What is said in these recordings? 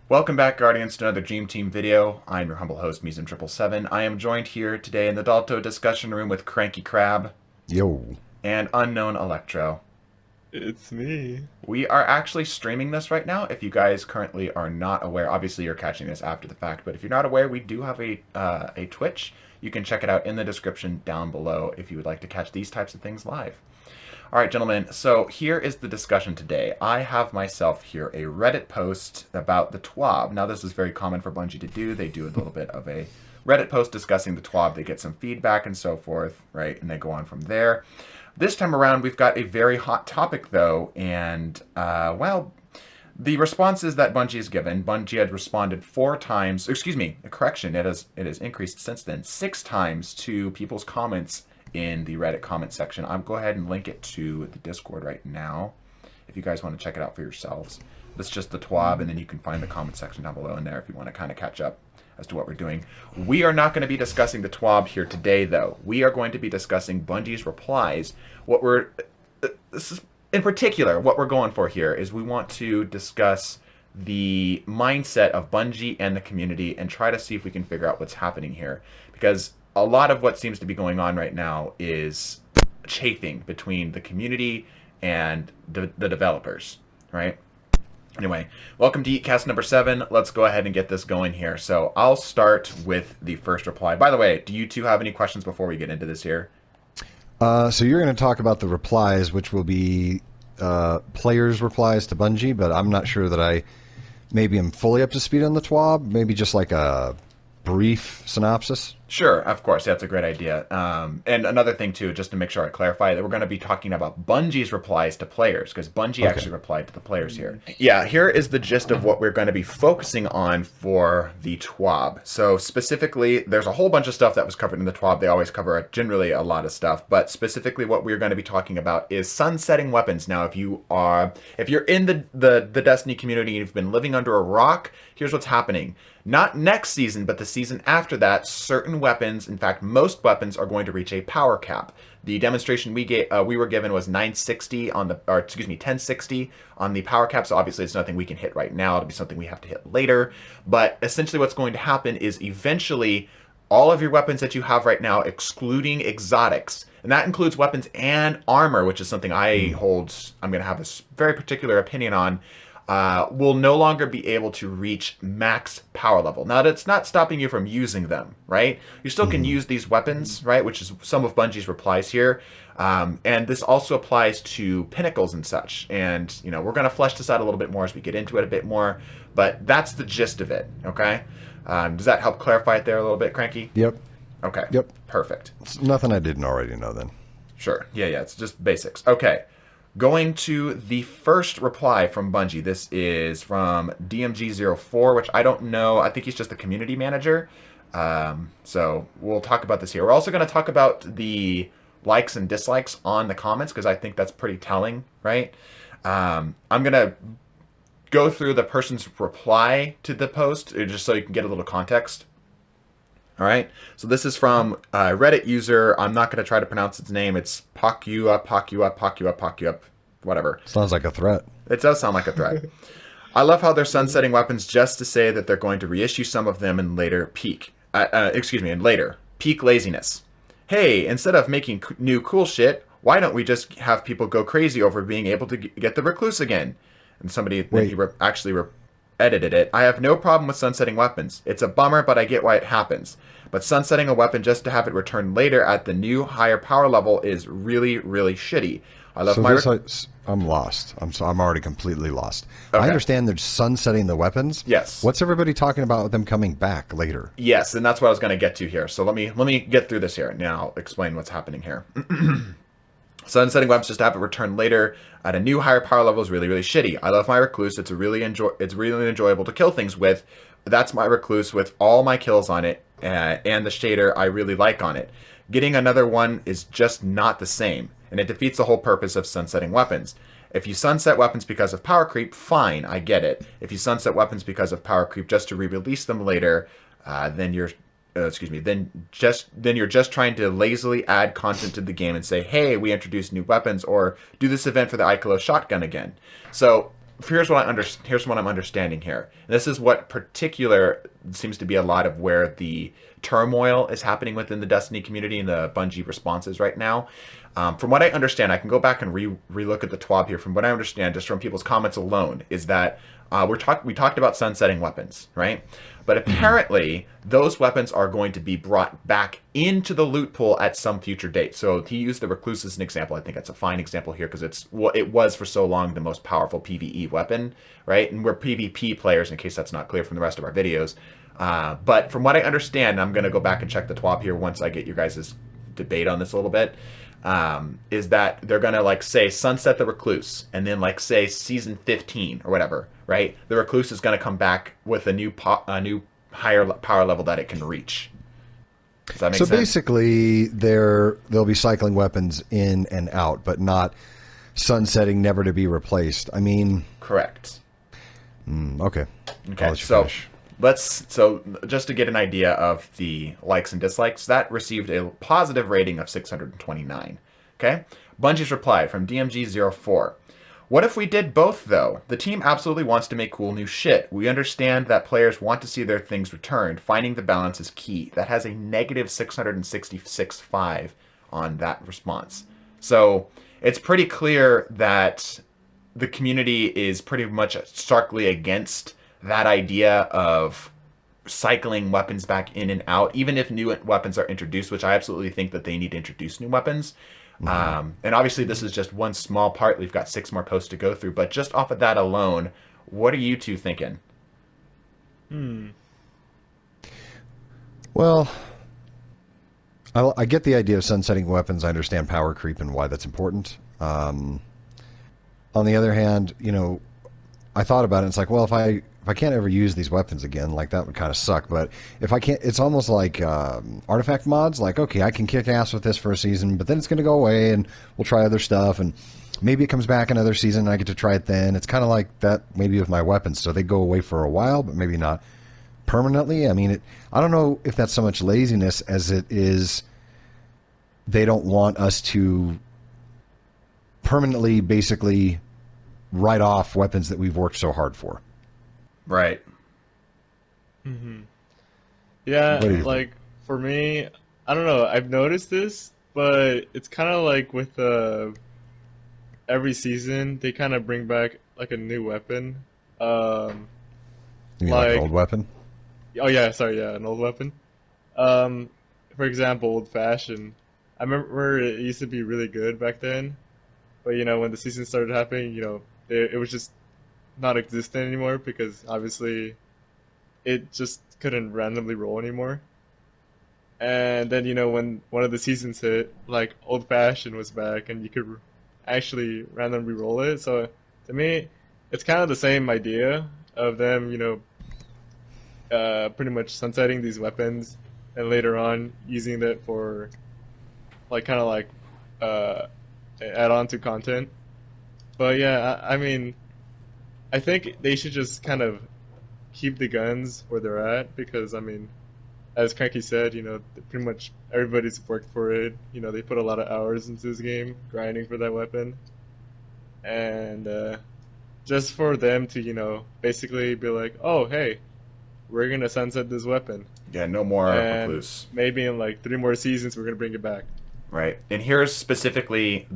Welcome back, Guardians, to another Dream Team video. I'm your humble host, Meezum777. I am joined here today in the Dalto discussion room with Cranky Crab Yo. and Unknown Electro. It's me. We are actually streaming this right now. If you guys currently are not aware, obviously you're catching this after the fact, but if you're not aware, we do have a Twitch. You can check it out in the description down below if you would like to catch these types of things live. All right, gentlemen, so here is the discussion today. I have myself here a Reddit post about the TWAB. Now, this is very common for Bungie to do. They do a little bit of a Reddit post discussing the TWAB. They get some feedback and so forth, right? And they go on from there. This time around, we've got a very hot topic, though, and, well, the responses that Bungie has given, Bungie had responded 4 times, excuse me, a correction, it has increased since then, 6 times to people's comments in the Reddit comment section. I'll go ahead and link it to the Discord right now if you guys want to check it out for yourselves. That's just the TWAB, and then you can find the comment section down below in there if you want to kind of catch up as to what we're doing. We are not going to be discussing the TWAB here today, though. We are going to be discussing Bungie's replies. This is, in particular, what we're going for here is we want to discuss the mindset of Bungie and the community and try to see if we can figure out what's happening here. Because a lot of what seems to be going on right now is chafing between the community and the developers, right? Anyway, welcome to Yeetcast number 7. Let's go ahead and get this going here. So I'll start with the first reply. By the way, do you two have any questions before we get into this here? So you're going to talk about the replies, which will be players' replies to Bungie, but I'm not sure that I maybe am fully up to speed on the TWAB. Maybe just like a brief synopsis. Sure, of course. That's a great idea. And another thing, too, just to make sure I clarify, that we're going to be talking about Bungie's replies to players, because Bungie actually replied to the players here. Yeah, here is the gist of what we're going to be focusing on for the TWAB. So specifically, there's a whole bunch of stuff that was covered in the TWAB. They always cover generally a lot of stuff, but specifically what we're going to be talking about is sunsetting weapons. Now, if you're in the Destiny community and you've been living under a rock, here's what's happening. Not next season, but the season after that, certain weapons, in fact, most weapons are going to reach a power cap. The demonstration we were given was 1060 on the power cap, so obviously it's nothing we can hit right now. It'll be something we have to hit later. But essentially what's going to happen is eventually all of your weapons that you have right now, excluding exotics, and that includes weapons and armor, which is something I'm going to have a very particular opinion on, will no longer be able to reach max power level. Now, that's not stopping you from using them, right? You still can use these weapons, right? Which is some of Bungie's replies here. And this also applies to pinnacles and such. And, we're going to flesh this out a little bit more as we get into it a bit more. But that's the gist of it, okay? Does that help clarify it there a little bit, Cranky? Yep. Okay. Yep. Perfect. It's nothing I didn't already know then. Sure. Yeah, it's just basics. Okay. Going to the first reply from Bungie. This is from DMG04, which I don't know. I think he's just the community manager. So we'll talk about this here. We're also going to talk about the likes and dislikes on the comments because I think that's pretty telling, right? I'm going to go through the person's reply to the post just so you can get a little context. All right, so this is from a Reddit user. I'm not going to try to pronounce its name. It's Pokup, whatever. Sounds like a threat. It does sound like a threat. I love how they're sunsetting weapons just to say that they're going to reissue some of them and later peak. Peak laziness. Hey, instead of making new cool shit, why don't we just have people go crazy over being able to get the recluse again? And somebody edited it. I have no problem with sunsetting weapons. It's a bummer, but I get why it happens. But sunsetting a weapon just to have it returned later at the new higher power level is really, really shitty. I love I'm lost. I'm already completely lost. Okay. I understand they're sunsetting the weapons. Yes. What's everybody talking about them coming back later? Yes, and that's what I was going to get to here. So let me get through this here. Now I'll explain what's happening here. Sunsetting weapons just to have it returned later at a new higher power level is really, really shitty. I love my recluse. It's really enjoyable to kill things with. That's my recluse with all my kills on it and the shader I really like on it. Getting another one is just not the same, and it defeats the whole purpose of sunsetting weapons. If you sunset weapons because of power creep, fine, I get it. If you sunset weapons because of power creep just to re-release them later, then you're just trying to lazily add content to the game and say, hey, we introduced new weapons, or do this event for the Icolo shotgun again. So here's what I'm understanding here. This is what particular seems to be a lot of where the turmoil is happening within the Destiny community and the Bungie responses right now. From what I understand, I can go back and relook at the TWAB here. From what I understand, just from people's comments alone, is that we talked about sunsetting weapons, right? But apparently, those weapons are going to be brought back into the loot pool at some future date. So he used the Recluse as an example. I think that's a fine example here because it was for so long the most powerful PvE weapon, right? And we're PvP players, in case that's not clear from the rest of our videos. But from what I understand, I'm going to go back and check the TWAB here once I get your guys' debate on this a little bit. Is that they're gonna like say sunset the Recluse, and then like say season 15 or whatever, right? The Recluse is gonna come back with a new higher power level that it can reach. Does that make sense? So basically, they'll be cycling weapons in and out, but not sunsetting, never to be replaced. I mean, correct. Okay. Okay. So just to get an idea of the likes and dislikes, that received a positive rating of 629. Okay? Bungie's reply from DMG04. What if we did both, though? The team absolutely wants to make cool new shit. We understand that players want to see their things returned. Finding the balance is key. That has a negative 666.5 on that response. So it's pretty clear that the community is pretty much starkly against that idea of cycling weapons back in and out, even if new weapons are introduced, which I absolutely think that they need to introduce new weapons. And obviously this is just one small part. We've got 6 more posts to go through, but just off of that alone, what are you two thinking? Well, I get the idea of sunsetting weapons. I understand power creep and why that's important. On the other hand, I thought about it. And it's like, well, if I can't ever use these weapons again, like that would kind of suck. But if I can't, it's almost like artifact mods. Like, okay, I can kick ass with this for a season, but then it's going to go away, and we'll try other stuff, and maybe it comes back another season, and I get to try it then. It's kind of like that maybe with my weapons. So they go away for a while, but maybe not permanently. I mean, I don't know if that's so much laziness as it is they don't want us to permanently, basically, write off weapons that we've worked so hard for. Right. Yeah, like, for me, I don't know, I've noticed this, but it's kind of like with every season, they kind of bring back, like, a new weapon. You mean like an old weapon? Oh, yeah, sorry, yeah, an old weapon. For example, Old Fashioned. I remember it used to be really good back then, but, when the season started happening, it was just not existent anymore because obviously it just couldn't randomly roll anymore. And then, when one of the seasons hit, like Old Fashioned was back and you could actually randomly roll it. So to me, it's kind of the same idea of them, pretty much sunsetting these weapons and later on using it for like add on to content. But yeah, I mean, I think they should just kind of keep the guns where they're at because, I mean, as Cranky said, pretty much everybody's worked for it. They put a lot of hours into this game, grinding for that weapon. And just for them to, basically be like, oh, hey, we're going to sunset this weapon. Yeah, no more Recluse. Maybe in like 3 more seasons, we're going to bring it back. Right. And here's specifically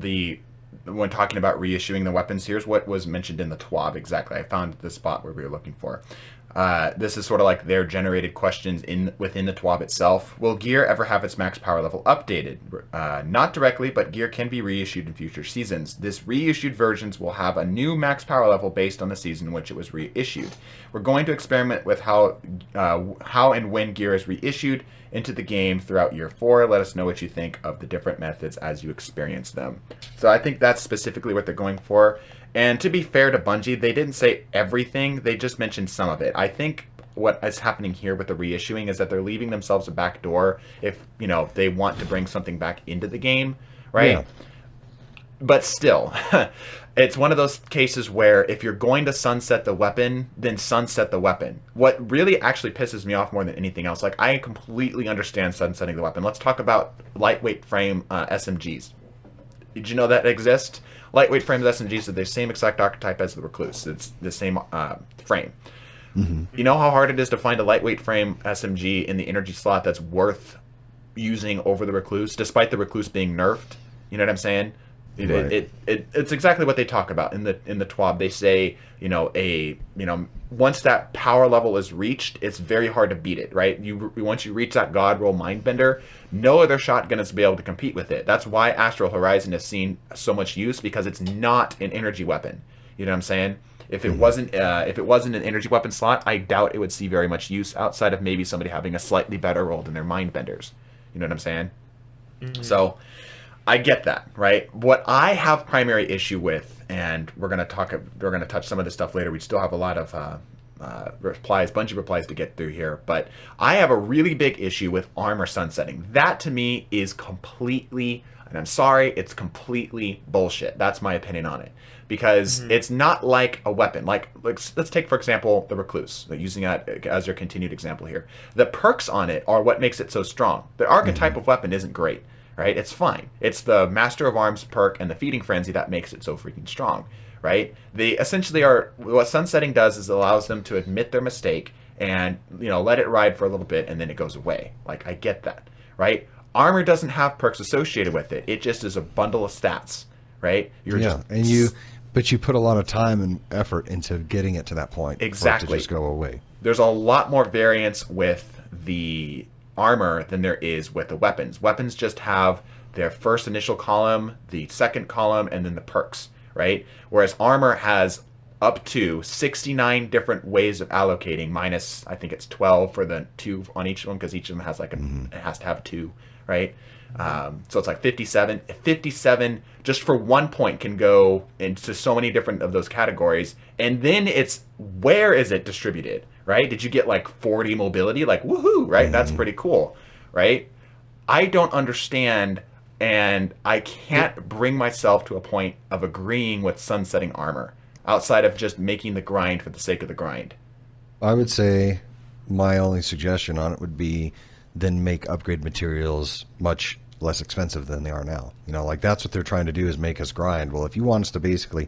when talking about reissuing the weapons, here's what was mentioned in the TWAB exactly. I found the spot where we were looking for. This is sort of like their generated questions within the TWAB itself. Will gear ever have its max power level updated? Not directly, but gear can be reissued in future seasons. This reissued versions will have a new max power level based on the season in which it was reissued. We're going to experiment with how and when gear is reissued into the game throughout year 4. Let us know what you think of the different methods as you experience them. So I think that's specifically what they're going for. And to be fair to Bungie, they didn't say everything. They just mentioned some of it. I think what is happening here with the reissuing is that they're leaving themselves a back door if, they want to bring something back into the game, right? Yeah. But still, it's one of those cases where if you're going to sunset the weapon, then sunset the weapon. What really actually pisses me off more than anything else, like I completely understand sunsetting the weapon. Let's talk about lightweight frame SMGs. Did you know that exists? Lightweight frames SMGs are the same exact archetype as the Recluse. It's the same frame. Hmm. You know how hard it is to find a lightweight frame SMG in the energy slot that's worth using over the Recluse, despite the Recluse being nerfed? You know what I'm saying? Right. It's exactly what they talk about in the TWAB. They say, once that power level is reached, it's very hard to beat it, right? Once you reach that God roll Mindbender, no other shotgun is be able to compete with it. That's why Astral Horizon has seen so much use, because it's not an energy weapon. You know what I'm saying? If it wasn't an energy weapon slot, I doubt it would see very much use outside of maybe somebody having a slightly better roll than their Mindbenders. You know what I'm saying? So I get that, right? What I have primary issue with, and we're gonna touch some of this stuff later. We still have a lot of Bungie replies to get through here, but I have a really big issue with armor sunsetting. That to me is completely, and I'm sorry, it's completely bullshit. That's my opinion on it, because it's not like a weapon. Like let's take for example the Recluse, using that as your continued example here. The perks on it are what makes it so strong. The archetype of weapon isn't great. Right? It's fine. It's the Master of Arms perk and the Feeding Frenzy that makes it so freaking strong, right? They essentially are, what sunsetting does is allows them to admit their mistake and, let it ride for a little bit and then it goes away. Like, I get that, right? Armor doesn't have perks associated with it. It just is a bundle of stats, right? But you put a lot of time and effort into getting it to that point. Exactly. For it to just go away. There's a lot more variance with the armor than there is with the weapons. Weapons just have their first initial column, the second column, and then the perks, right? Whereas armor has up to 69 different ways of allocating, minus I think it's 12 for the 2 on each one, because each of them has like it has to have 2, right? So it's like 57. 57 just for 1 point can go into so many different of those categories, and then it's where is it distributed, right? Did you get like 40 mobility? Like, woohoo, right? That's pretty cool, right? I don't understand, and I can't bring myself to a point of agreeing with sunsetting armor outside of just making the grind for the sake of the grind. I would say my only suggestion on it would be then make upgrade materials much less expensive than they are now. Like that's what they're trying to do, is make us grind. Well, if you want us to basically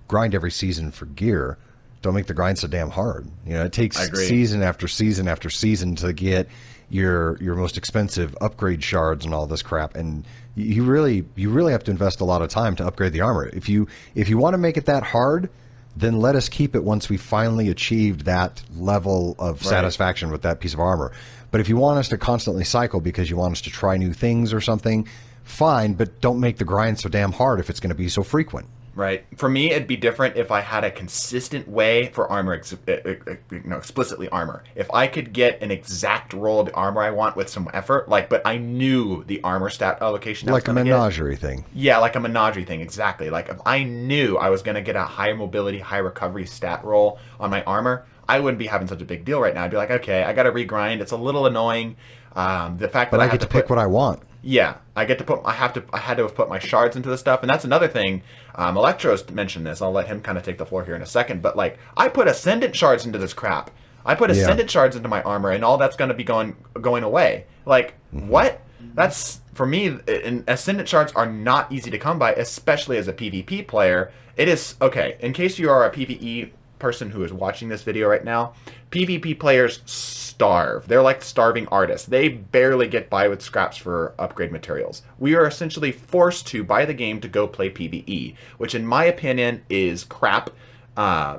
grind every season for gear, don't make the grind so damn hard. It takes season after season after season to get your most expensive upgrade shards and all this crap, and you really have to invest a lot of time to upgrade the armor. If you want to make it that hard, then let us keep it once we finally achieved that level of satisfaction with that piece of armor. But if you want us to constantly cycle because you want us to try new things or something, fine, but don't make the grind so damn hard if it's going to be so frequent. Right. For me, it'd be different if I had a consistent way for armor, explicitly armor. If I could get an exact roll of the armor I want with some effort, but I knew the armor stat allocation. Like a menagerie thing. Yeah, like a menagerie thing, exactly. Like if I knew I was going to get a high mobility, high recovery stat roll on my armor, I wouldn't be having such a big deal right now. I'd be like, okay, I got to regrind. It's a little annoying. The fact that I get to pick what I want. Yeah, I had to have put my shards into the stuff, and that's another thing. Electro's mentioned this. I'll let him kind of take the floor here in a second. But I put ascendant shards into this crap. I put ascendant shards into my armor, and all that's going to be going away. What? That's, for me, and ascendant shards are not easy to come by, especially as a PvP player. It is okay. In case you are a PvE person who is watching this video right now, PvP players starve. They're like starving artists. They barely get by with scraps for upgrade materials. We are essentially forced to, by the game, to go play PvE, which in my opinion is crap,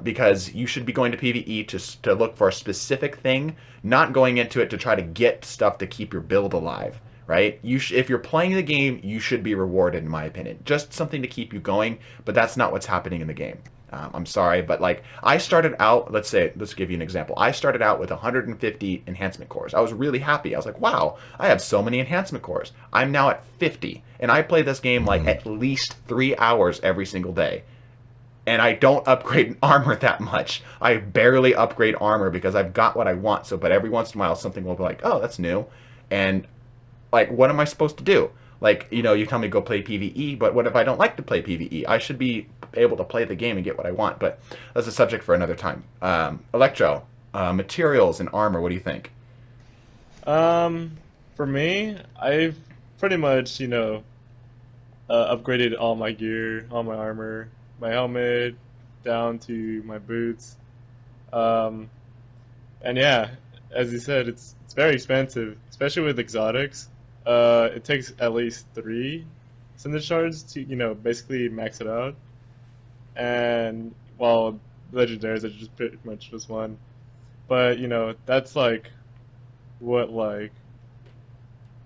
because you should be going to PvE to look for a specific thing, not going into it to try to get stuff to keep your build alive, right? If you're playing the game, you should be rewarded, in my opinion. Just something to keep you going, but that's not what's happening in the game. I'm sorry, but I started out, let's give you an example. I started out with 150 enhancement cores. I was really happy. I was like, wow, I have so many enhancement cores. I'm now at 50, and I play this game at least 3 hours every single day. And I don't upgrade armor that much. I barely upgrade armor because I've got what I want. But every once in a while, something will be like, oh, that's new. And what am I supposed to do? You tell me go play PvE, but what if I don't like to play PvE? I should be able to play the game and get what I want, but that's a subject for another time. Electro, materials and armor, what do you think? For me, I've pretty much, upgraded all my gear, all my armor, my helmet, down to my boots. Um, and yeah, as you said, it's very expensive, especially with exotics. It takes at least 3 cinder shards to basically max it out. And well, legendaries are just pretty much just one. But that's like what like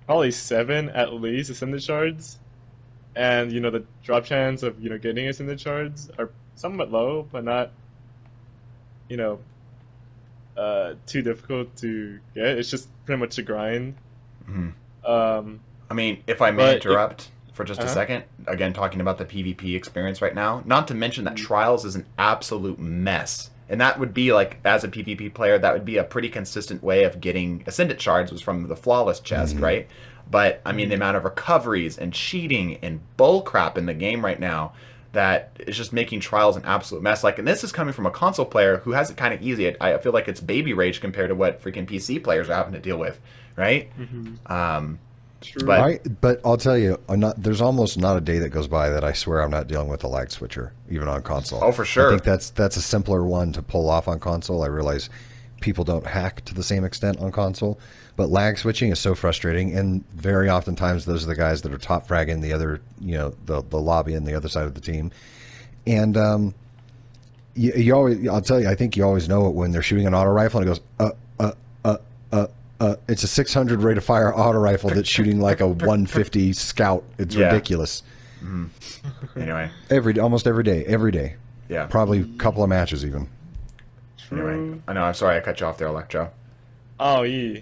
probably 7 at least ascended shards, and the drop chance of getting ascended shards are somewhat low, but not you know too difficult to get. It's just pretty much a grind. Hmm. Um, I mean, if I may but interrupt for just a uh-huh. second, again, talking about the PvP experience right now, not to mention that Trials is an absolute mess. And that would be like, as a PvP player, that would be a pretty consistent way of getting Ascendant Shards was from the Flawless chest, Mhm. right? But, I mean, the Mhm. amount of recoveries and cheating and bullcrap in the game right now that is just making Trials an absolute mess. Like, and this is coming from a console player who has it kind of easy. I feel like it's baby rage compared to what freaking PC players are having to deal with, right? Mhm. Um, True. but But I'll tell you, there's almost not a day that goes by that I swear I'm not dealing with a lag switcher, even on console. Oh, for I think sure. that's a simpler one to pull off on console. I realize people don't hack to the same extent on console, but lag switching is so frustrating, and very oftentimes those are the guys that are top fragging the other, the lobby and the other side of the team. And you always, I'll tell you, I think you always know it when they're shooting an auto rifle and it goes, it's a 600 rate of fire auto rifle that's shooting like a 150 scout. It's Yeah. ridiculous. Mhm. Anyway, Almost every day. yeah. Probably a couple of matches even. Anyway, True. I know. I'm sorry I cut you off there, Electro. Oh, yeah.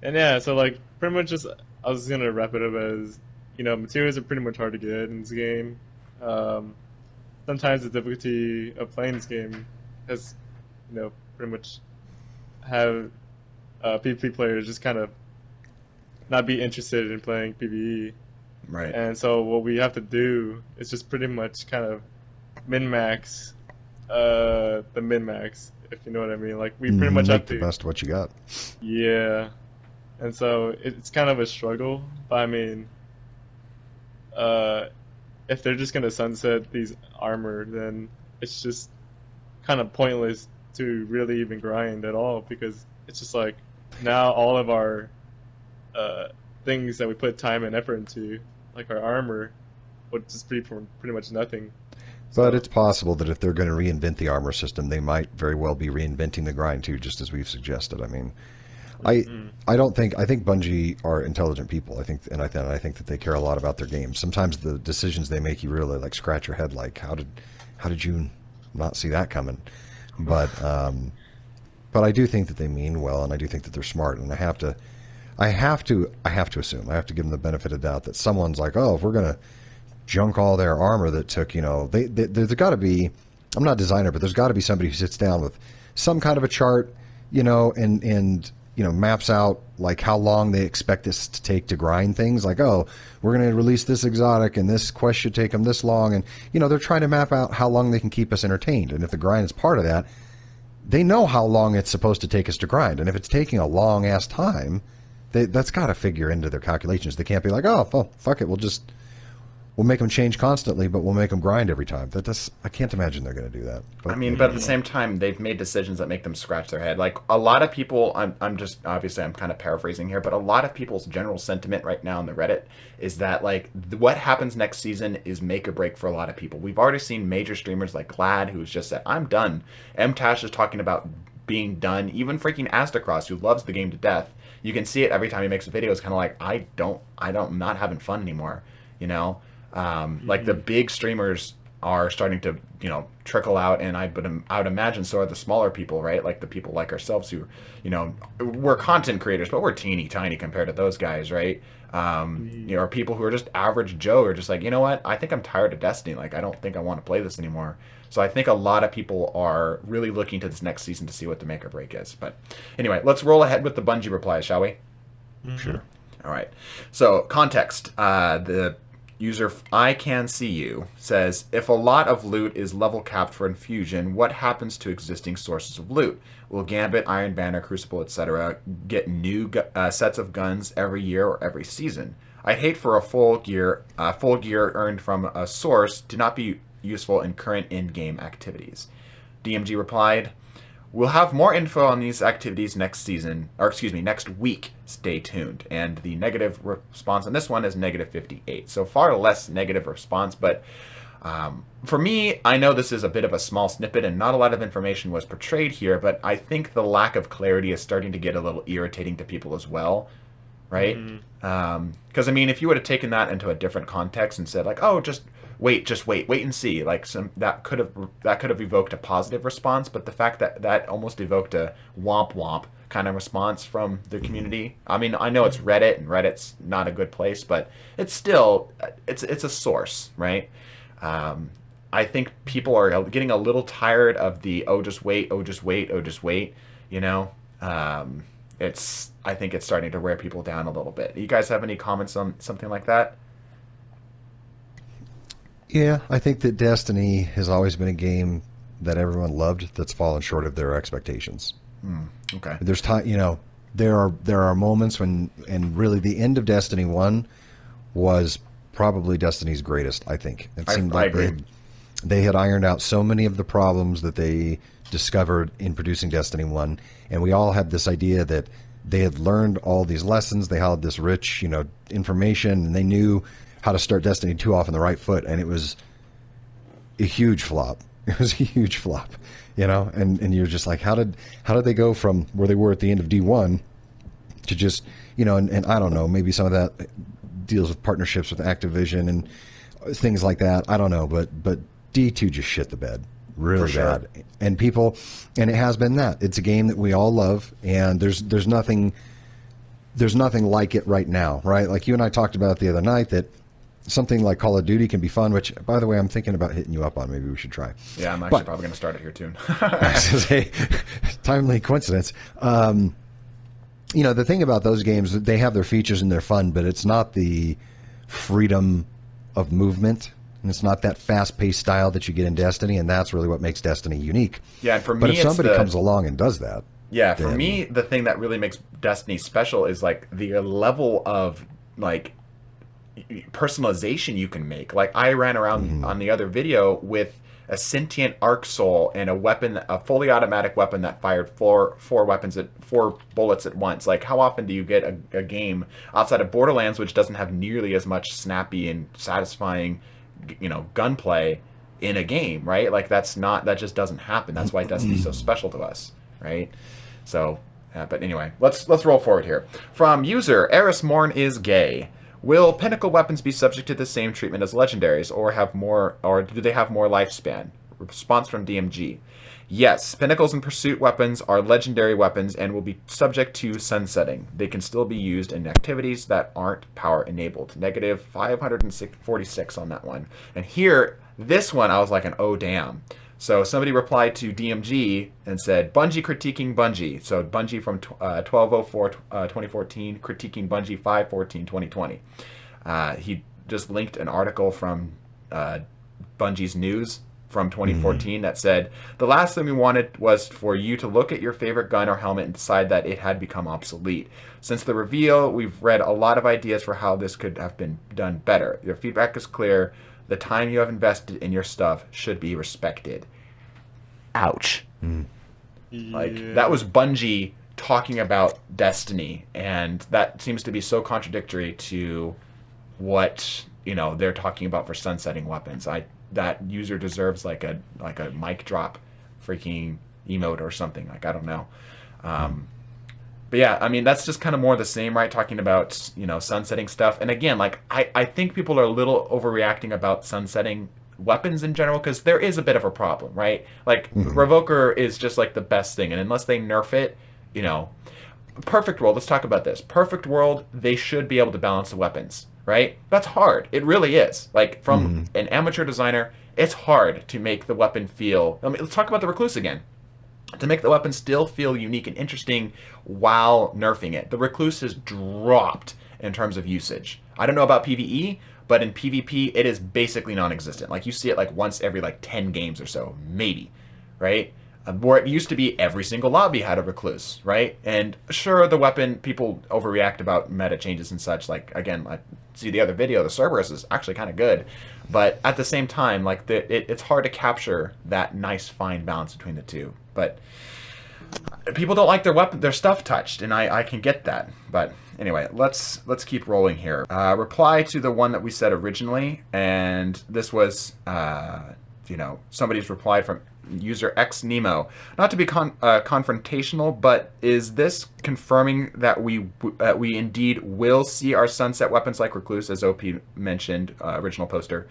And yeah, so like pretty much just I was gonna wrap it up as materials are pretty much hard to get in this game. Um, Sometimes the difficulty of playing this game has pretty much have PvP players just kind of not be interested in playing PvE. Right. And so what we have to do is just pretty much kind of min max the min max, if you know what I mean. Like we pretty much have Make the to, best of what you got. yeah. And so it's kind of a struggle. But I mean, uh, if they're just gonna sunset these armor, then it's just kind of pointless to really even grind at all, because it's just like now all of our uh, things that we put time and effort into, like our armor, would just be for pretty much nothing. But So it's possible that if they're going to reinvent the armor system, they might very well be reinventing the grind too, just as we've suggested. I mean, I mm, I think Bungie are intelligent people. I think that they care a lot about their games. Sometimes the decisions they make, you really like scratch your head, like how did you not see that coming? But but I do think that they mean well, and I do think that they're smart, and I have to assume, I have to give them the benefit of the doubt that someone's like, oh, if we're gonna junk all their armor that took, there's got to be, I'm not a designer, but there's got to be somebody who sits down with some kind of a chart, and maps out like how long they expect this to take to grind things. Like, oh, we're going to release this exotic, and this quest should take them this long, and they're trying to map out how long they can keep us entertained. And if the grind is part of that, they know how long it's supposed to take us to grind. And if it's taking a long ass time, that's got to figure into their calculations. They can't be like, oh, well, fuck it, we'll make them change constantly, but we'll make them grind every time. I can't imagine they're going to do that. I But mean, but at the same time, they've made decisions that make them scratch their head. Like a lot of people, I'm just obviously I'm kind of paraphrasing here, but a lot of people's general sentiment right now on the Reddit is that like what happens next season is make or break for a lot of people. We've already seen major streamers like Glad, who's just said, "I'm done." Tash is talking about being done. Even freaking Astacross, who loves the game to death, you can see it every time he makes a video. It's kind of like I'm not having fun anymore. You know, like the mhm. big streamers are starting to trickle out, and I would imagine so are the smaller people, right? Like the people like ourselves who we're content creators, but we're teeny tiny compared to those guys, right? Or people who are just average Joe are just like, you know what, I think I'm tired of Destiny, like I don't think I want to play this anymore. So I think a lot of people are really looking to this next season to see what the make or break is. But anyway, let's roll ahead with the Bungie replies, shall we? Mhm. sure. All right. So context. The user I can see you says, if a lot of loot is level capped for infusion, what happens to existing sources of loot? Will Gambit, Iron Banner, Crucible, etc. get new sets of guns every year or every season? I'd hate for a full gear earned from a source to not be useful in current in-game activities. DMG replied, "We'll have more info on these activities next week. Stay tuned." And the negative response on this one is -58. So far less negative response, but for me, I know this is a bit of a small snippet and not a lot of information was portrayed here, but I think the lack of clarity is starting to get a little irritating to people as well, right? Because, I mean, if you would have taken that into a different context and said, like, oh, just wait and see, like, that could have evoked a positive response, but the fact that that almost evoked a womp womp kind of response from the community. I mean, I know it's Reddit, and Reddit's not a good place, but it's still, it's a source, right? I think people are getting a little tired of the just wait, you know. I think it's starting to wear people down a little bit. You guys have any comments on something like that? Yeah, I think that Destiny has always been a game that everyone loved that's fallen short of their expectations. Okay. There's time, you know, there are moments when, and really the end of Destiny 1 was probably Destiny's greatest, I think. It seemed like they had ironed out so many of the problems that they discovered in producing Destiny 1, and we all had this idea that they had learned all these lessons, they had this rich, you know, information, and they knew how to start Destiny 2 off on the right foot, and it was a huge flop. It was a huge flop, you know, and you're just like, how did they go from where they were at the end of D1 to just, you know, and I don't know, maybe some of that deals with partnerships with Activision and things like that. I don't know, but D2 just shit the bed really bad. And people, and it has been that. It's a game that we all love, and there's nothing like it right now, right? Like you and I talked about the other night that something like Call of Duty can be fun, which, by the way, I'm thinking about hitting you up on. Maybe we should try. Yeah, I'm actually probably going to start it here too. Timely coincidence. You know, the thing about those games, they have their features and they're fun, but it's not the freedom of movement, and it's not that fast-paced style that you get in Destiny, and that's really what makes Destiny unique. Yeah, and for me, but if somebody comes along and does that, yeah, for me, the thing that really makes Destiny special is like the level of like personalization you can make. Like I ran around on the other video with a sentient arc soul and a weapon, a fully automatic weapon that fired four bullets at once. Like how often do you get a game outside of Borderlands, which doesn't have nearly as much snappy and satisfying, you know, gunplay in a game, right? Like that just doesn't happen. That's why Destiny's so special to us, right? So, but anyway, let's roll forward here. From user Eris Morn is gay. Will pinnacle weapons be subject to the same treatment as legendaries, or do they have more lifespan? Response from DMG. Yes, pinnacles and pursuit weapons are legendary weapons and will be subject to sunsetting. They can still be used in activities that aren't power enabled. Negative 546 on that one. And here, this one, I was like oh damn. So somebody replied to DMG and said, Bungie critiquing Bungie. So Bungie from 12/04/2014 critiquing Bungie 5/14/2020. He just linked an article from Bungie's news from 2014 that said, the last thing we wanted was for you to look at your favorite gun or helmet and decide that it had become obsolete. Since the reveal, we've read a lot of ideas for how this could have been done better. Your feedback is clear. The time you have invested in your stuff should be respected. Ouch. Like, that was Bungie talking about Destiny, and that seems to be so contradictory to what, you know, they're talking about for sunsetting weapons. That user deserves like a mic drop freaking emote or something. Like, I don't know. But yeah, I mean, that's just kind of more the same, right? Talking about, you know, sunsetting stuff. And again, like, I think people are a little overreacting about sunsetting weapons in general, because there is a bit of a problem, right? Like, Revoker is just like the best thing. And unless they nerf it, you know, Perfect World, let's talk about this. Perfect World, they should be able to balance the weapons, right? That's hard. It really is. Like, from an amateur designer, it's hard to make the weapon feel... I mean, let's talk about the Recluse again. To make the weapon still feel unique and interesting while nerfing it. The Recluse has dropped in terms of usage. I don't know about PvE, but in PvP, it is basically non-existent. Like, you see it like once every like 10 games or so, maybe, right? Where it used to be every single lobby had a recluse, right? And sure, the weapon, people overreact about meta changes and such. Like, again, I see the other video, the Cerberus is actually kind of good. But at the same time, like, it's hard to capture that nice fine balance between the two. But people don't like their stuff touched, and I can get that. But anyway, let's keep rolling here. Reply to the one that we said originally, and this was, somebody's reply from user X Nemo. Not to be confrontational, but is this confirming that we indeed will see our sunset weapons like Recluse, as OP mentioned, original poster,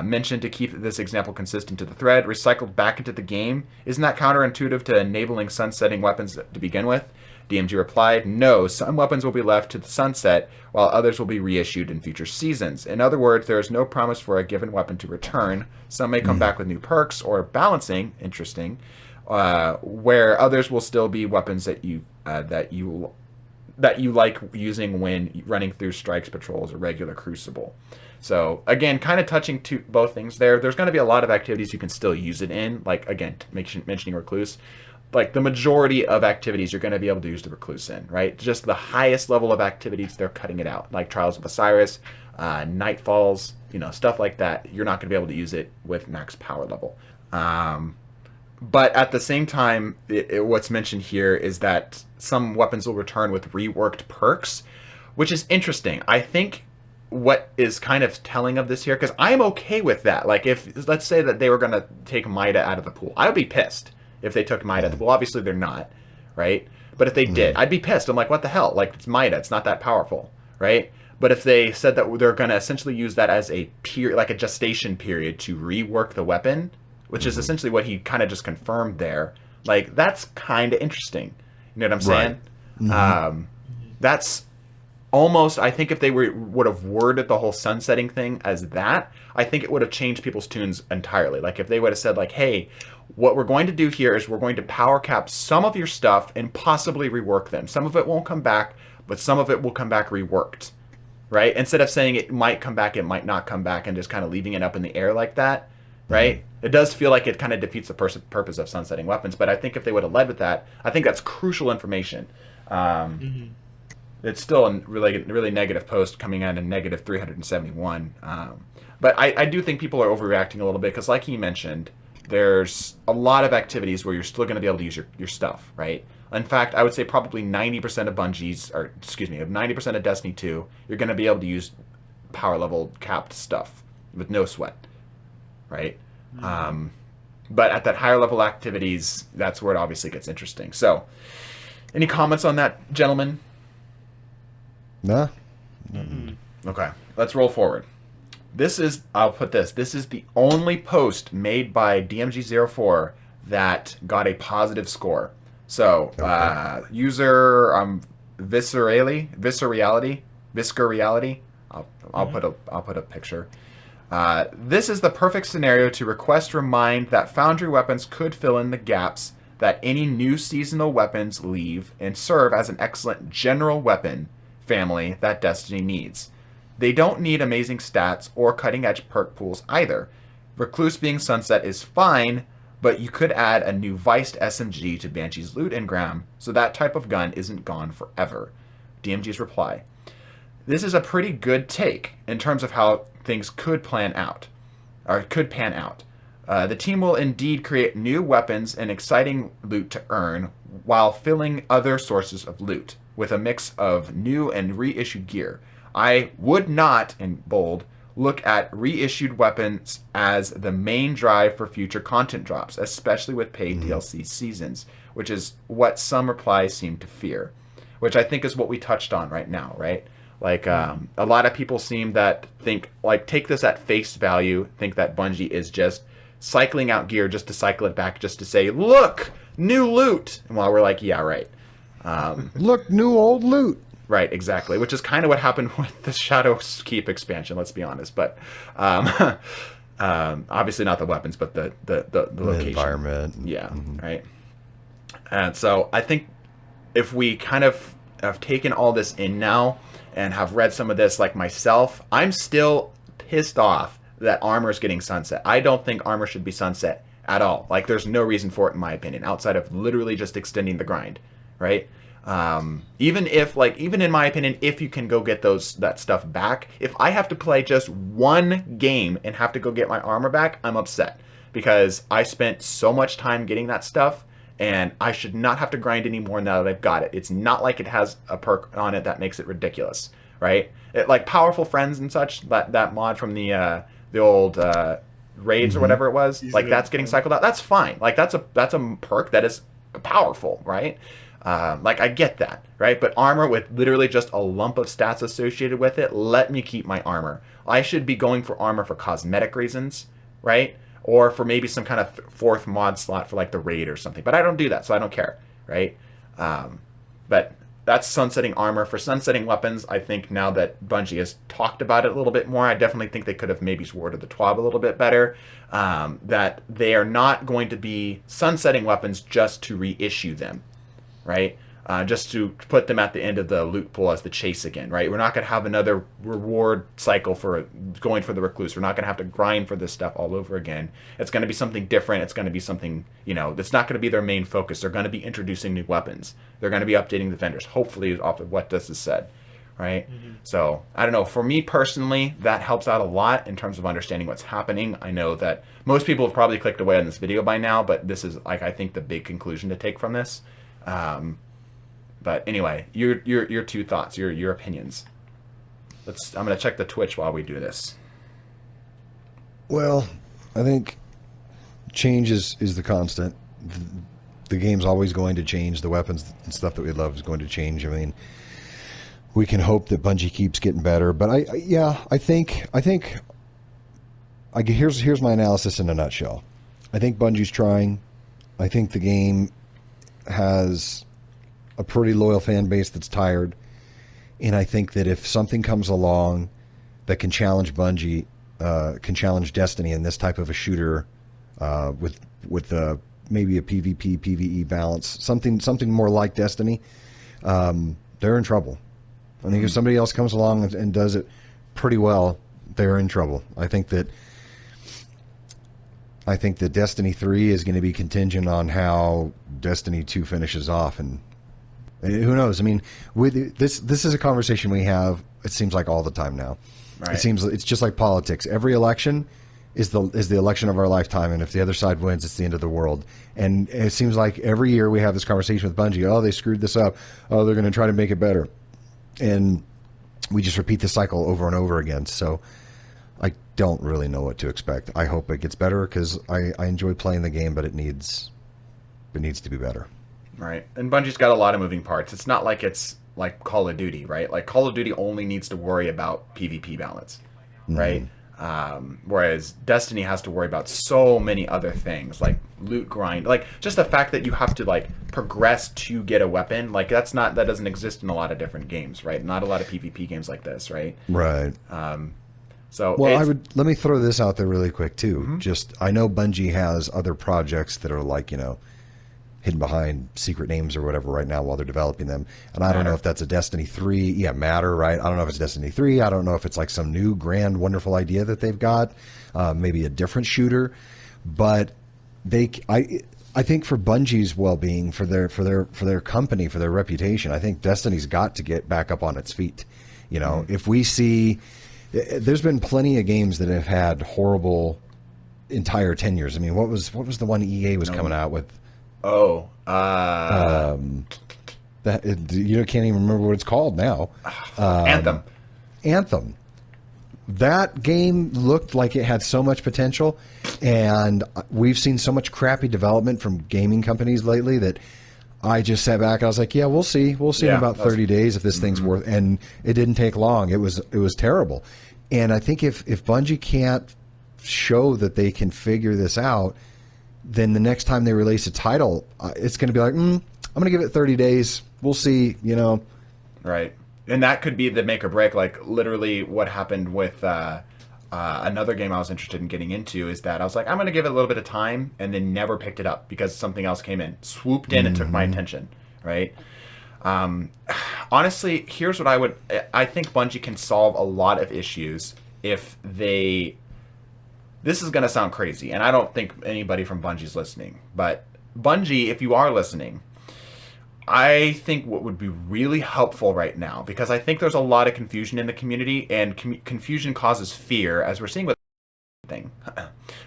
mentioned to keep this example consistent to the thread, recycled back into the game? Isn't that counterintuitive to enabling sunsetting weapons to begin with? DMG replied, no, some weapons will be left to the sunset, while others will be reissued in future seasons. In other words, there is no promise for a given weapon to return. Some may come back with new perks or balancing, interesting, where others will still be weapons that you like using when running through strikes, patrols, or regular Crucible. So, again, kind of touching to both things there. There's going to be a lot of activities you can still use it in, like, again, mentioning Recluse. Like, the majority of activities you're going to be able to use the Recluse in, right? Just the highest level of activities, they're cutting it out. Like Trials of Osiris, Nightfalls, stuff like that. You're not going to be able to use it with max power level. But at the same time, what's mentioned here is that some weapons will return with reworked perks, which is interesting. I think what is kind of telling of this here, because I'm okay with that. Like, if, let's say that they were going to take Mida out of the pool, I would be pissed if they took Mida out of the pool. Obviously, they're not, right? But if they did, I'd be pissed. I'm like, what the hell? Like, it's Mida. It's not that powerful, right? But if they said that they're going to essentially use that as a period, like a gestation period to rework the weapon, which is essentially what he kind of just confirmed there, like, that's kind of interesting. You know what I'm saying? Right. That's almost, I think if they would have worded the whole sunsetting thing as that, I think it would have changed people's tunes entirely. Like, if they would have said, like, hey, what we're going to do here is we're going to power cap some of your stuff and possibly rework them. Some of it won't come back, but some of it will come back reworked, right? Instead of saying it might come back, it might not come back, and just kind of leaving it up in the air like that, right? It does feel like it kind of defeats the purpose of sunsetting weapons, but I think if they would have led with that, I think that's crucial information. It's still a really negative post coming out in negative 371. But I do think people are overreacting a little bit because, like he mentioned, there's a lot of activities where you're still going to be able to use your stuff, right? In fact, I would say probably 90% of 90% of Destiny 2, you're going to be able to use power level capped stuff with no sweat, right? But at that higher level activities, that's where it obviously gets interesting. So, any comments on that, gentlemen? Nah. Okay, let's roll forward. This is the only post made by DMG04 that got a positive score. So, user Viscerality. I'll put a picture. This is the perfect scenario to remind that Foundry weapons could fill in the gaps that any new seasonal weapons leave and serve as an excellent general weapon family that Destiny needs. They don't need amazing stats or cutting-edge perk pools either. Recluse being sunset is fine, but you could add a new Viced SMG to Banshee's loot engram, so that type of gun isn't gone forever. DMG's reply. This is a pretty good take in terms of how things could pan out. The team will indeed create new weapons and exciting loot to earn while filling other sources of loot with a mix of new and reissued gear. I would not, in bold, look at reissued weapons as the main drive for future content drops, especially with paid DLC seasons, which is what some replies seem to fear, which I think is what we touched on right now, right? Like, a lot of people take this at face value, think that Bungie is just cycling out gear just to cycle it back, just to say, look, new loot. And while we're like, yeah, right. Look, new old loot. Right, exactly. Which is kind of what happened with the Shadow's Keep expansion, let's be honest. But obviously not the weapons, but the location. Environment. Yeah, right. And so I think if we kind of have taken all this in now and have read some of this, like myself, I'm still pissed off that armor is getting sunset. I don't think armor should be sunset at all. Like, there's no reason for it, in my opinion, outside of literally just extending the grind, right? Even in my opinion, if you can go get that stuff back, if I have to play just one game and have to go get my armor back, I'm upset because I spent so much time getting that stuff, and I should not have to grind anymore now that I've got it. It's not like it has a perk on it that makes it ridiculous, right? Like Powerful Friends and such, that mod from the old raids or whatever it was, like that's getting cycled out. That's fine. Like that's a perk that is powerful, right? Like I get that, right? But armor with literally just a lump of stats associated with it, let me keep my armor. I should be going for armor for cosmetic reasons, right? Or for maybe some kind of fourth mod slot for like the raid or something. But I don't do that, so I don't care, right? But that's sunsetting armor. For sunsetting weapons, I think now that Bungie has talked about it a little bit more, I definitely think they could have maybe worded the TWAB a little bit better. That they are not going to be sunsetting weapons just to reissue them, right? Just to put them at the end of the loot pool as the chase again, right? We're not going to have another reward cycle for going for the recluse. We're not going to have to grind for this stuff all over again. It's going to be something different. It's going to be something, that's not going to be their main focus. They're going to be introducing new weapons. They're going to be updating the vendors, hopefully off of what this has said, right? Mm-hmm. So, I don't know. For me personally, that helps out a lot in terms of understanding what's happening. I know that most people have probably clicked away on this video by now, but this is, I think, the big conclusion to take from this. But anyway, your two thoughts, your opinions. I'm gonna check the Twitch while we do this. Well, I think change is the constant. The game's always going to change. The weapons and stuff that we love is going to change. I mean, we can hope that Bungie keeps getting better. But I think here's my analysis in a nutshell. I think Bungie's trying. I think the game has a pretty loyal fan base that's tired, and I think that if something comes along that can challenge Bungie, can challenge Destiny in this type of a shooter, with maybe a PvP PvE balance, something more like Destiny, they're in trouble. I think if somebody else comes along and does it pretty well, they're in trouble. I think that Destiny 3 is going to be contingent on how Destiny 2 finishes off, and who knows? I mean, this is a conversation we have, it seems like, all the time now. Right. It's just like politics. Every election is the election of our lifetime, and if the other side wins, it's the end of the world. And it seems like every year we have this conversation with Bungie. Oh, they screwed this up. Oh, they're going to try to make it better. And we just repeat the cycle over and over again. So I don't really know what to expect. I hope it gets better because I enjoy playing the game, but it needs to be better. Right. And Bungie's got a lot of moving parts. It's not like it's like Call of Duty, right? Like Call of Duty only needs to worry about PvP balance, right? Whereas Destiny has to worry about so many other things, like loot grind, like just the fact that you have to like progress to get a weapon. Like that doesn't exist in a lot of different games, right? Not a lot of PvP games like this, right? Right. So let me throw this out there really quick too. Mm-hmm. Just I know Bungie has other projects that are like, hidden behind secret names or whatever right now while they're developing them. And I don't know if that's a Destiny 3. Yeah, Matter, right? I don't know if it's Destiny 3. I don't know if it's like some new grand wonderful idea that they've got. Maybe a different shooter. But I think for Bungie's well-being, for their company, for their reputation, I think Destiny's got to get back up on its feet. If we see, there's been plenty of games that have had horrible entire tenures. I mean, what was the one EA was coming out with? Oh, that you can't even remember what it's called now. Anthem. That game looked like it had so much potential, and we've seen so much crappy development from gaming companies lately that I just sat back and I was like, yeah, we'll see in about 30 days if this thing's worth. And it didn't take long. It was terrible. And I think if Bungie can't show that they can figure this out, then the next time they release a title, it's going to be like, I'm going to give it 30 days. We'll see, Right. And that could be the make or break. Like, literally what happened with another game I was interested in getting into is that I was like, I'm going to give it a little bit of time, and then never picked it up because something else came in, swooped in and took my attention, right? Honestly, here's what I think Bungie can solve a lot of issues if they this is going to sound crazy, and I don't think anybody from Bungie's listening, but Bungie, if you are listening, I think what would be really helpful right now, because I think there's a lot of confusion in the community, and confusion causes fear, as we're seeing with thing,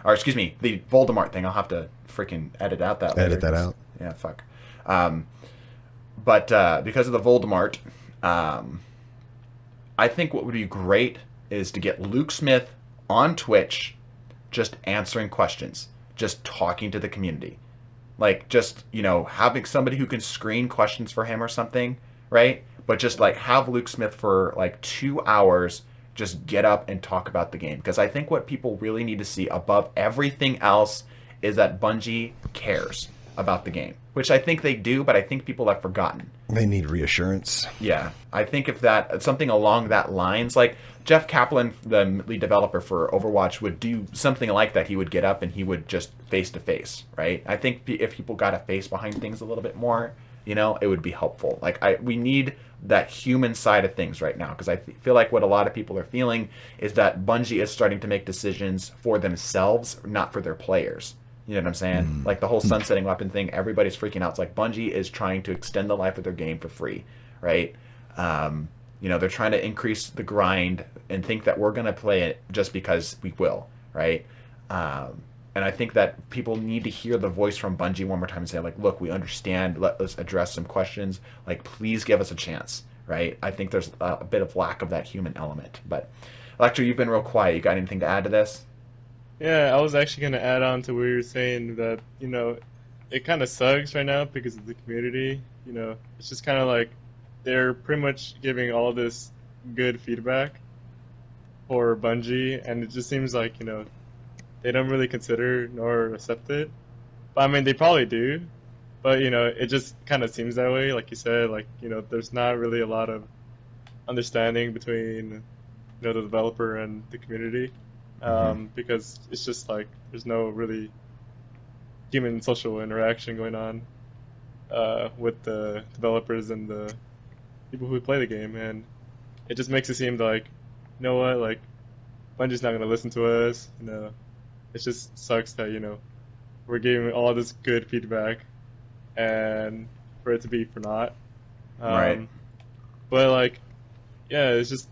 or excuse me, the Voldemort thing. I'll have to freaking edit out that later. Edit that out. Yeah, fuck. But because of the Voldemort, I think what would be great is to get Luke Smith on Twitch, just answering questions, just talking to the community. Like, just, you know, having somebody who can screen questions for him or something, right? But just, like, have Luke Smith for, like, 2 hours just get up and talk about the game. Because I think what people really need to see above everything else is that Bungie cares about the game. Which I think they do, but I think people have forgotten. They need reassurance. Yeah. I think if that, something along that lines, like Jeff Kaplan, the lead developer for Overwatch, would do something like that. He would get up and he would just face to face, right? I think if people got a face behind things a little bit more, you know, it would be helpful. Like, we need that human side of things right now, because I feel like what a lot of people are feeling is that Bungie is starting to make decisions for themselves, not for their players. You know what I'm saying? Like the whole sunsetting weapon thing, everybody's freaking out. It's like Bungie is trying to extend the life of their game for free, right? You know, they're trying to increase the grind and think that we're going to play it just because we will, right? And I think that people need to hear the voice from Bungie one more time and say, like, look, we understand. Let us address some questions. Like, please give us a chance, right? I think there's a bit of lack of that human element. But, Electra, you've been real quiet. You got anything to add to this? Yeah, I was actually going to add on to what you were saying that, you know, it kind of sucks right now because of the community. You know, it's just kind of like they're pretty much giving all this good feedback for Bungie, and it just seems like, you know, they don't really consider nor accept it. But I mean, they probably do, but, you know, it just kind of seems that way. Like you said, like, you know, there's not really a lot of understanding between, you know, the developer and the community. Because it's just like there's no really human social interaction going on with the developers and the people who play the game, and it just makes it seem like, you know what, like Bungie's not gonna listen to us. You know, it just sucks that, you know, we're giving all this good feedback and for it to be for naught. Right. But like, yeah, it's just,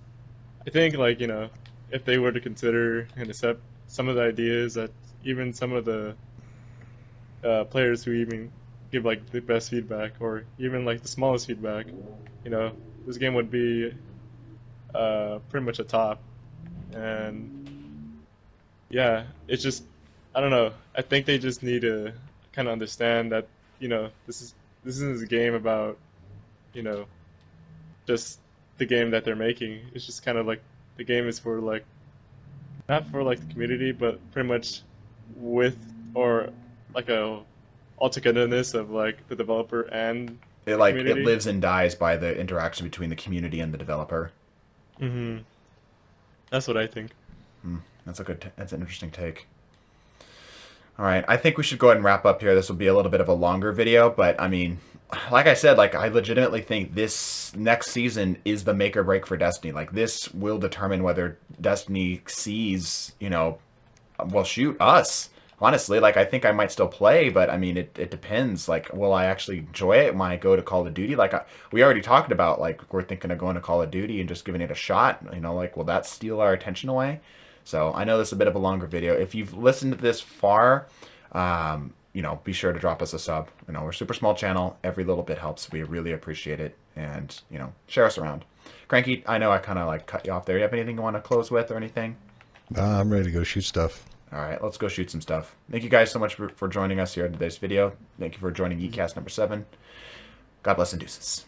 I think, like, you know, if they were to consider and accept some of the ideas that even some of the players who even give like the best feedback or even like the smallest feedback, you know, this game would be pretty much a top. And yeah, it's just, I don't know. I think they just need to kind of understand that, you know, this isn't a game about, you know, just the game that they're making. It's just kind of like the game is for like, not for like the community, but pretty much with, or like a altogether-ness of like the developer and it, like, it lives and dies by the interaction between the community and the developer. That's what I think. That's an interesting take. All right, I think we should go ahead and wrap up here. This will be a little bit of a longer video, but I mean, like I said, like, I legitimately think this next season is the make or break for Destiny. Like, this will determine whether Destiny sees, you know, well, shoot, us. Honestly, like, I think I might still play, but I mean, it depends. Like, will I actually enjoy it? Might I go to Call of Duty? Like, we already talked about, like, we're thinking of going to Call of Duty and just giving it a shot. You know, like, will that steal our attention away? So I know this is a bit of a longer video. If you've listened to this far, you know, be sure to drop us a sub. You know, we're a super small channel. Every little bit helps. We really appreciate it. And, you know, share us around. Cranky, I know I kind of like cut you off there. You have anything you want to close with or anything? I'm ready to go shoot stuff. All right, let's go shoot some stuff. Thank you guys so much for joining us here in today's video. Thank you for joining Yeetcast number 7. God bless and deuces.